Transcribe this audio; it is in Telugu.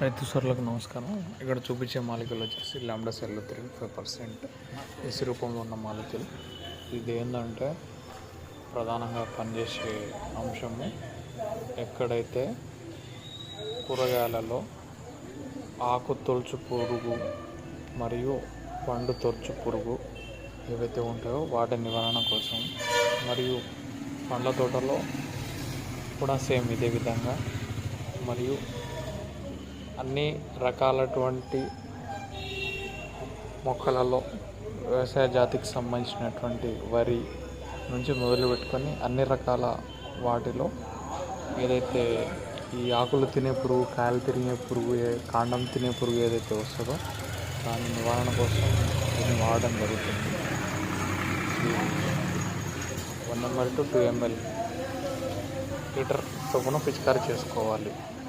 రైతు సోదరులకు నమస్కారం. ఇక్కడ చూపించే మాలిక్యూల్ వచ్చేసి లాంబ్డా సెల్ 35% ఎసి రూపంలో ఉన్న మాలిక్యూల్. ఇది ఏంటంటే ప్రధానంగా పనిచేసే అంశము ఎక్కడైతే కూరగాయలలో ఆకు తొలుచు పురుగు మరియు పండు తొలుచు పురుగు ఏవైతే ఉంటాయో వాటి నివారణ కోసం, మరియు పండ్ల తోటలో కూడా సేమ్ ఇదే విధంగా, మరియు అన్ని రకాలటువంటి మొక్కలలో వ్యవసాయ జాతికి సంబంధించినటువంటి వరి నుంచి మొదలు పెట్టుకొని అన్ని రకాల వాటిలో ఏదైతే ఈ ఆకులు తినే పురుగు, కాయలు తినే పురుగు, కాండం తినే పురుగు ఏదైతే వస్తుందో దాని నివారణ కోసం దీన్ని వాడడం జరుగుతుంది. 1 ml to 2 ml లీటర్ చొప్పున పిచికారీ చేసుకోవాలి.